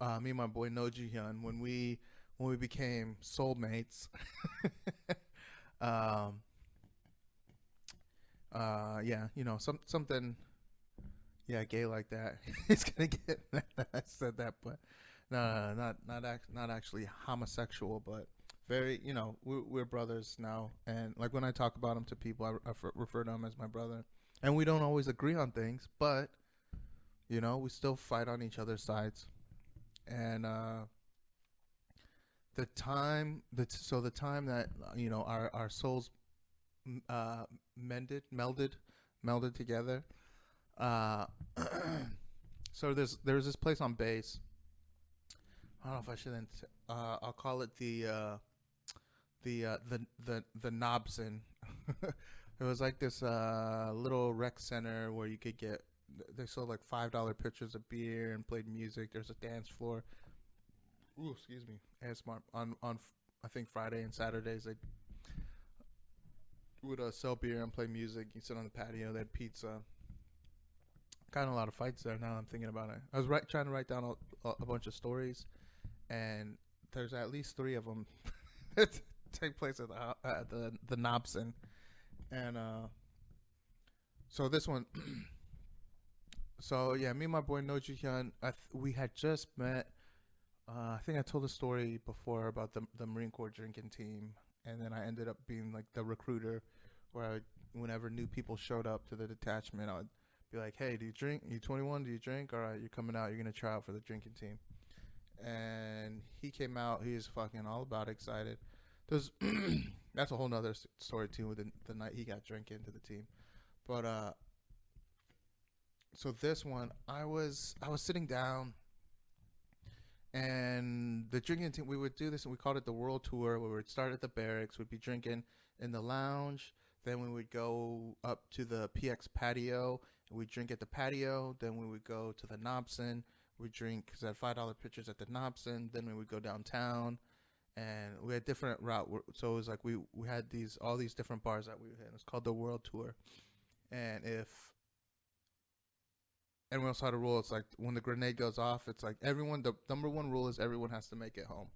me and my boy Noh Joo-Hyun, when we became soulmates. um, yeah, something, yeah, gay like that. He's gonna get mad that I said that, but no, not actually homosexual, but very, we're brothers now, and like when I talk about him to people, I refer to him as my brother, and we don't always agree on things, but we still fight on each other's sides, and the time that our souls uh melded together. uh so there's this place on base. I don't know if I shouldn't. I'll call it the Knobson. It was like this little rec center where you could get. They sold like $5 pitchers of beer and played music. There's a dance floor. Ooh, excuse me. ASMR on I think Friday and Saturdays they would sell beer and play music. You sit on the patio. They had pizza. Kind of a lot of fights there. Now I'm thinking about it. I was trying to write down a bunch of stories, and there's at least three of them that take place at the Knobson, and so this one. So yeah, me and my boy Noh Joo-Hyun, we had just met. I think I told a story before about the Marine Corps drinking team, and then I ended up being like the recruiter, where whenever new people showed up to the detachment, I would be like, "Hey, do you drink? You 21? Do you drink? All right, you're coming out. You're gonna try out for the drinking team." And he came out. He was fucking all about excited. There's that's a whole nother story too. With the night he got drinking into the team, but so this one, I was sitting down, and the drinking team, we would do this, and we called it the World Tour, where we would start at the barracks, we'd be drinking in the lounge, then we would go up to the PX patio, and we'd drink at the patio, then we would go to the Knobson, we'd drink, because I had $5 pitchers at the Knobson, then we would go downtown, and we had different route, so it was like we had all these different bars that we would hit. It was called the World Tour, and we also had a rule. It's like when the grenade goes off, it's like everyone. The number one rule is everyone has to make it home.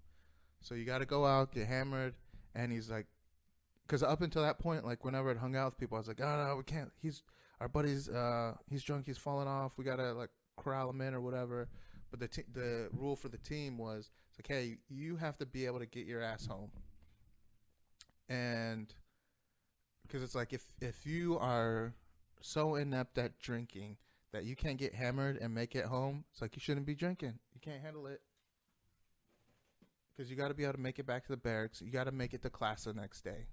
So you got to go out, get hammered, and he's like, because up until that point, like whenever I'd hung out with people, I was like, oh no, we can't. Our buddy's he's drunk, he's falling off. We gotta like corral him in or whatever. But the rule for the team was it's like, hey, you have to be able to get your ass home, and because it's like if you are so inept at drinking that you can't get hammered and make it home, it's like you shouldn't be drinking. You can't handle it because you got to be able to make it back to the barracks. You got to make it to class the next day.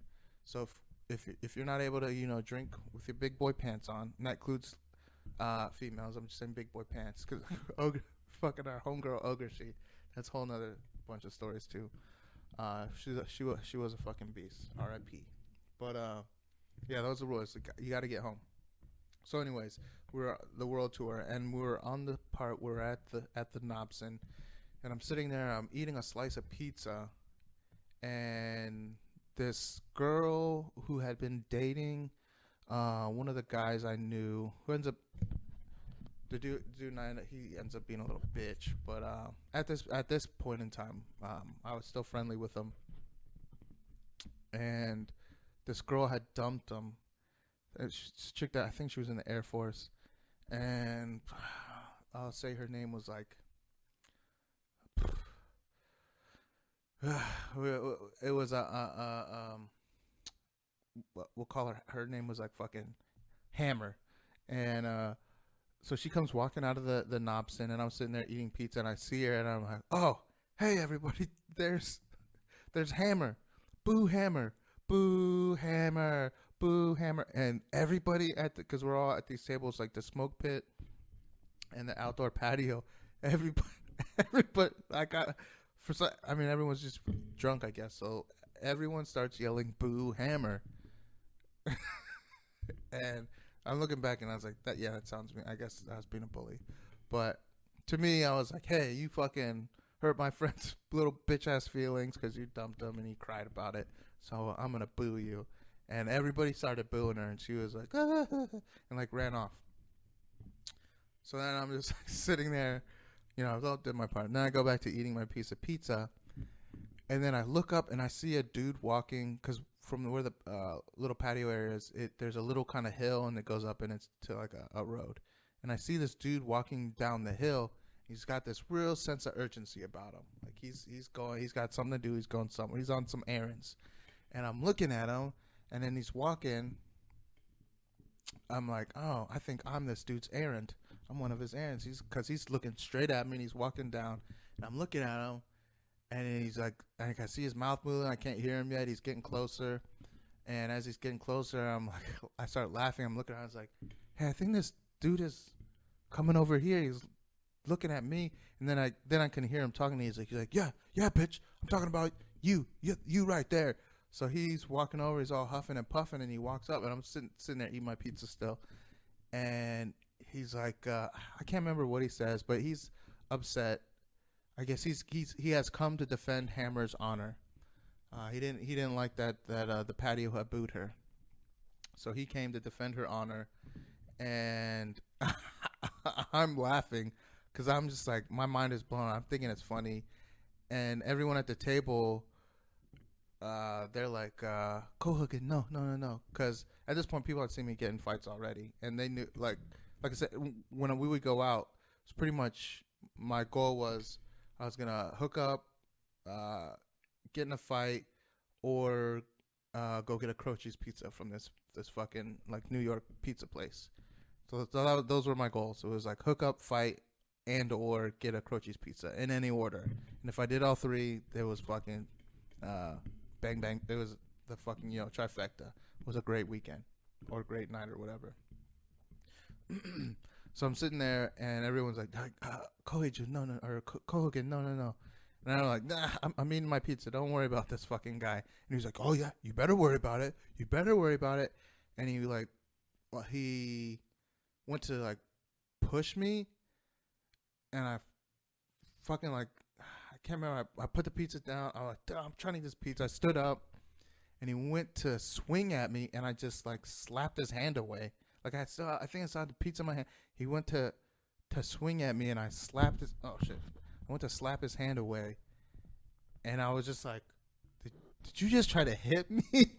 So if you're not able to drink with your big boy pants on, and that includes females. I'm just saying big boy pants because fucking our homegirl Ogre, that's a whole nother bunch of stories too. She was a fucking beast. R.I.P. But yeah, those are the rules. You got to get home. So, anyways, we're the World Tour, and we're on the part we're at the Knobson, and I'm sitting there. I'm eating a slice of pizza, and this girl who had been dating one of the guys I knew, who ends up the dude he ends up being a little bitch. But at this point in time, I was still friendly with him, and this girl had dumped him. Chick that I think she was in the Air Force, and I'll say her name was like it was we'll call her name was like fucking Hammer, and so she comes walking out of the Knobson, and I'm sitting there eating pizza, and I see her, and I'm like, oh, hey everybody, there's Hammer, boo Hammer, boo Hammer, boo Hammer, and everybody because we're all at these tables, like the smoke pit and the outdoor patio, everybody everyone's just drunk, I guess, so everyone starts yelling boo Hammer. And I'm looking back, and I was like, that sounds me. I guess I was being a bully, but to me, I was like, hey, you fucking hurt my friend's little bitch ass feelings because you dumped him and he cried about it, so I'm gonna boo you. And everybody started booing her, and she was like, ah, and like ran off. So then I'm just like, sitting there, You know, I did my part. And then I go back to eating my piece of pizza, and then I look up and I see a dude walking because from where the little patio area is, there's a little kind of hill and it goes up and it's to like a road. And I see this dude walking down the hill. He's got this real sense of urgency about him. Like he's going, he's got something to do. He's going somewhere. He's on some errands. And I'm looking at him, and then he's walking. I'm like, oh, I think I'm this dude's errand. I'm one of his errands. Because he's looking straight at me and he's walking down. And I'm looking at him, and he's like, I see his mouth moving. I can't hear him yet. He's getting closer. And as he's getting closer, I'm like, I start laughing. I'm looking around. I was like, hey, I think this dude is coming over here. He's looking at me. And then I can hear him talking to me. He's like, yeah, bitch. I'm talking about you right there. So he's walking over. He's all huffing and puffing, and he walks up, and I'm sitting there eating my pizza still. And he's like, I can't remember what he says, but he's upset. I guess he has come to defend Hammer's honor. He didn't like that the patio had booed her, so he came to defend her honor, and I'm laughing because I'm just like, my mind is blown. I'm thinking it's funny, and everyone at the table, they're like, KoHoogkin, no, because at this point people had seen me get in fights already, and they knew, like I said, when we would go out, it's pretty much my goal was I was gonna hook up, get in a fight, or go get a Croce's pizza from this fucking like New York pizza place. So those were my goals. It was like hook up, fight, and or get a Croce's pizza in any order. And if I did all three, there was fucking bang bang. It was the fucking trifecta. It was a great weekend or a great night or whatever. So I'm sitting there and everyone's like, KoHoogkin, no, or KoHoogkin, no. And I'm like, nah, I'm eating my pizza. Don't worry about this fucking guy. And he's like, oh yeah, you better worry about it. And he went to like push me, and I fucking like, I can't remember. I put the pizza down. I'm like, I'm trying to eat this pizza. I stood up, and he went to swing at me, and I just like slapped his hand away. Like I think I saw the pizza in my hand. He went to swing at me, and I slapped his. Oh shit! I went to slap his hand away, and I was just like, "Did you just try to hit me?"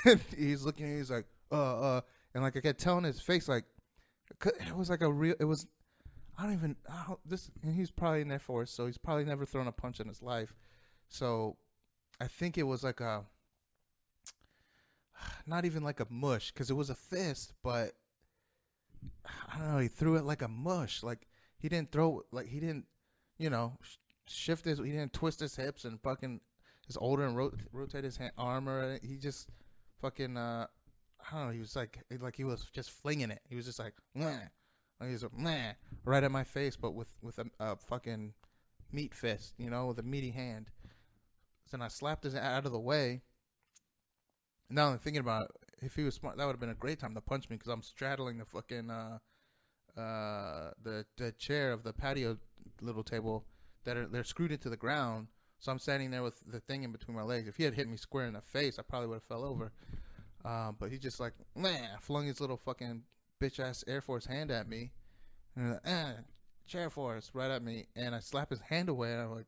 And he's looking at me. He's like, and like I kept telling his face, like it was like a real. It was. And he's probably in Air Force, so he's probably never thrown a punch in his life. So I think it was like not even like a mush, because it was a fist, but I don't know, he threw it like a mush. Like he didn't throw, like he didn't, shift he didn't twist his hips and fucking his shoulder and rotate his arm, or he just fucking, I don't know, he was like he was just flinging it. He was just like, meh. He was like, meh, right at my face, but with a fucking meat fist, with a meaty hand. So then I slapped his out of the way. Now I'm thinking about it, if he was smart, that would have been a great time to punch me, because I'm straddling the fucking the chair of the patio little table they're screwed into the ground. So I'm standing there with the thing in between my legs. If he had hit me square in the face, I probably would have fell over. But he just like flung his little fucking bitch ass Air Force hand at me, and like, Air Force right at me, and I slap his hand away, and I'm like,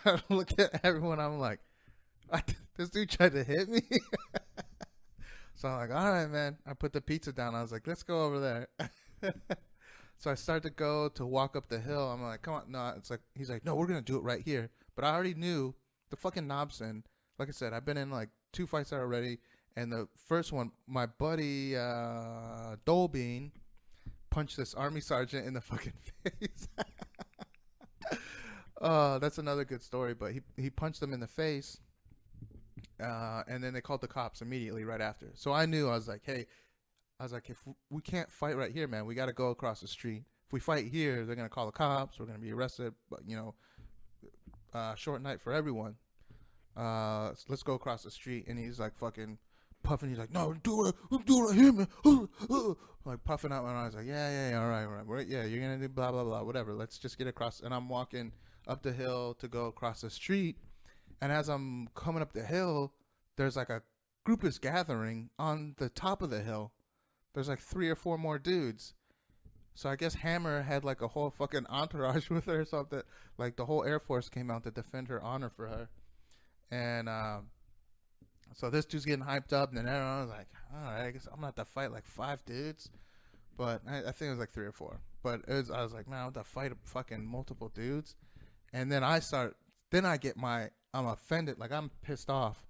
I look at everyone, I'm like, this dude tried to hit me. So I'm like, all right, man. I put the pizza down. I was like, let's go over there. So I start to walk up the hill. I'm like, come on. No, it's like, he's like, no, we're going to do it right here. But I already knew the fucking Knobson. Like I said, I've been in like 2 fights there already. And the first one, my buddy Dolbean punched this army sergeant in the fucking face. That's another good story. But he punched him in the face. And then they called the cops immediately right after. So I knew, I was like, if we can't fight right here, man, we got to go across the street. If we fight here, they're going to call the cops. We're going to be arrested. But, short night for everyone. So let's go across the street. And he's like fucking puffing. He's like, no, do it right here, man. Like puffing out. And I was like, yeah, all right. Yeah, you're going to do blah, blah, blah, whatever. Let's just get across. And I'm walking up the hill to go across the street. And as I'm coming up the hill, there's like a group is gathering on the top of the hill. There's like 3 or 4 more dudes. So I guess Hammer had like a whole fucking entourage with her or something. Like the whole Air Force came out to defend her honor for her. And so this dude's getting hyped up, and then everyone was like, all right, I guess I'm going to have to fight like 5 dudes. But I think it was like 3 or 4. But I was like, man, I have to fight fucking multiple dudes. And then I'm offended. Like, I'm pissed off.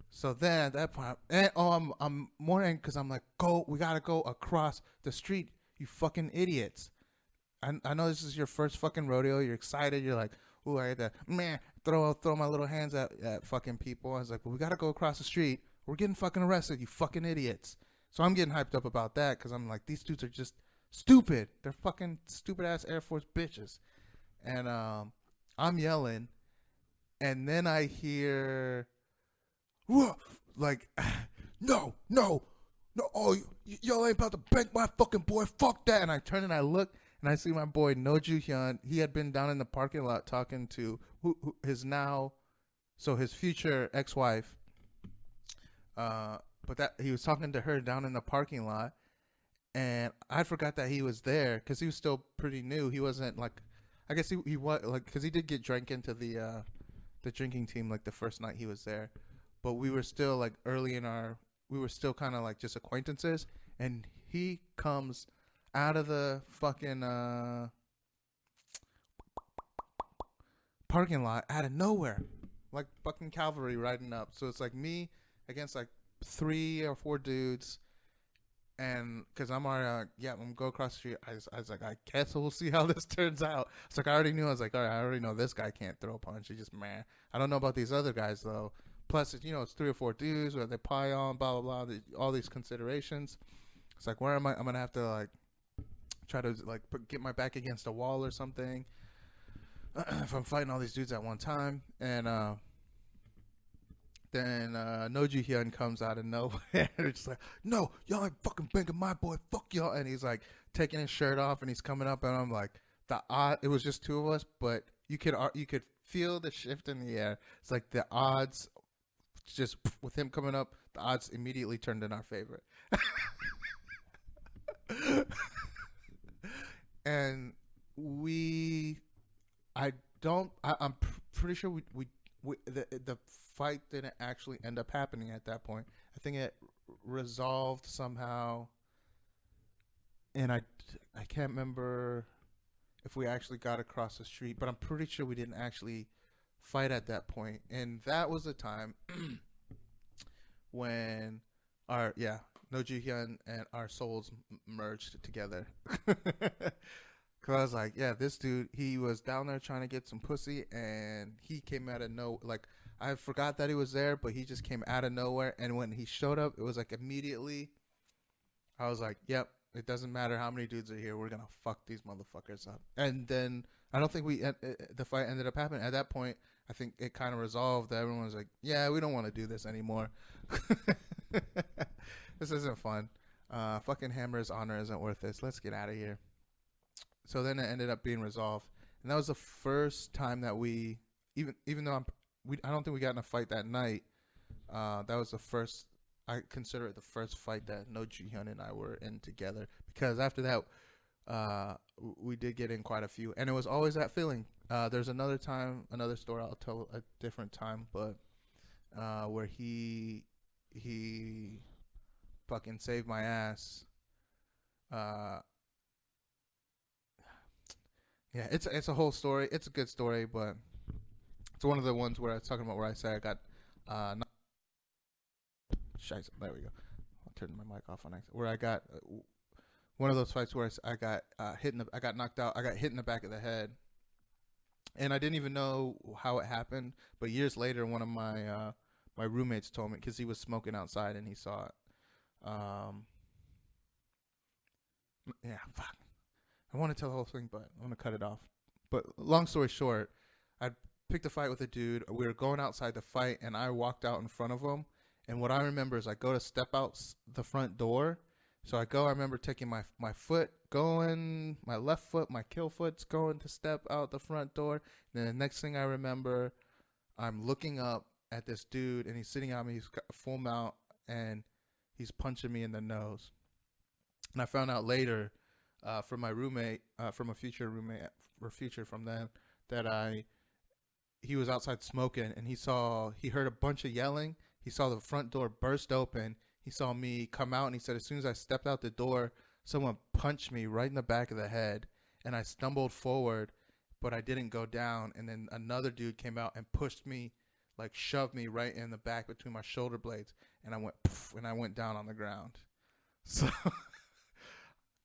So then at that point, I'm more angry because I'm like, we got to go across the street, you fucking idiots. I know this is your first fucking rodeo. You're excited. You're like, ooh, I got to, man, throw my little hands at fucking people. I was like, well, we got to go across the street. We're getting fucking arrested, you fucking idiots. So I'm getting hyped up about that because I'm like, these dudes are just stupid. They're fucking stupid ass Air Force bitches. And I'm yelling, and then I hear, like, no, oh, y'all ain't about to bank my fucking boy, fuck that. And I turn and I look, and I see my boy Noh Joo-Hyun. He had been down in the parking lot talking to his future ex-wife. But that he was talking to her down in the parking lot, and I forgot that he was there because he was still pretty new. He wasn't like, I guess he was like, because he did get drank into the drinking team like the first night he was there, but we were still like we were still kind of like just acquaintances, and he comes out of the fucking parking lot out of nowhere, like fucking cavalry riding up. So it's like me against like 3 or 4 dudes, and because I'm already I'm gonna go across the street. I was like, I guess we'll see how this turns out. It's like I already knew. I was like, all right, I already know this guy can't throw a punch. He just, man, I don't know about these other guys though. Plus, it's 3 or 4 dudes where they pie on, blah blah blah, all these considerations. It's like, where am I? I'm gonna have to like try to like get my back against a wall or something if I'm fighting all these dudes at one time. And then Noh Joo-Hyun comes out of nowhere. It's just like, no, y'all ain't fucking banking my boy. Fuck y'all. And he's like taking his shirt off, and he's coming up, and I'm like, it was just 2 of us, but you could feel the shift in the air. It's like the odds, just with him coming up, the odds immediately turned in our favor. And I'm pretty sure the fight didn't actually end up happening at that point. I think it resolved somehow, and I can't remember if we actually got across the street, but I'm pretty sure we didn't actually fight at that point. And that was the time when Noh Joo-Hyun and our souls merged together. Cause I was like, yeah, this dude, he was down there trying to get some pussy, and he came out of like, I forgot that he was there, but he just came out of nowhere. And when he showed up, it was like immediately, I was like, yep, it doesn't matter how many dudes are here, we're gonna fuck these motherfuckers up. And then I don't think the fight ended up happening. At that point, I think it kind of resolved. That everyone was like, yeah, we don't want to do this anymore. This isn't fun. Fucking Hammer's honor isn't worth this. Let's get out of here. So then it ended up being resolved, and that was the first time that we, even though I don't think we got in a fight that night. That was the first. I consider it the first fight that Noh Joo-Hyun and I were in together, because after that, we did get in quite a few, and it was always that feeling. There's another story I'll tell a different time, but where he fucking saved my ass. Yeah, it's a whole story. It's a good story, but it's one of the ones where I was talking about where I said I got there we go. I'll turn my mic off on accident. Where I got one of those fights where I got I got knocked out. I got hit in the back of the head, and I didn't even know how it happened. But years later, one of my my roommates told me, because he was smoking outside and he saw it. Yeah, fuck. I want to tell the whole thing, but I'm gonna cut it off. But long story short, I picked a fight with a dude. We were going outside to fight, and I walked out in front of him. And what I remember is I go to step out the front door. So I remember taking my foot going, my left foot, my kill foot's going to step out the front door. And then the next thing I remember, I'm looking up at this dude, and he's sitting on me. He's got a full mount, and he's punching me in the nose. And I found out later, from my roommate, from a future roommate or future from them, that he was outside smoking and he heard a bunch of yelling. He saw the front door burst open. He saw me come out and he said, as soon as I stepped out the door, someone punched me right in the back of the head and I stumbled forward, but I didn't go down. And then another dude came out and pushed me, like shoved me right in the back between my shoulder blades. And I went, poof, and I went down on the ground. So,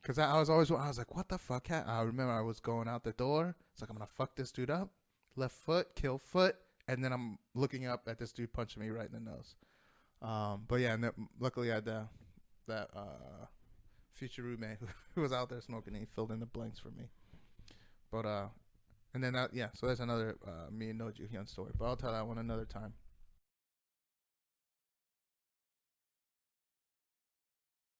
because I was like, what the fuck? I remember I was going out the door. It's like, I'm going to fuck this dude up. Left foot, kill foot. And then I'm looking up at this dude punching me right in the nose. But yeah, and luckily I had that future roommate who was out there smoking, and he filled in the blanks for me. But, and then so that's another me and Noh Joo-Hyun story. But I'll tell that one another time.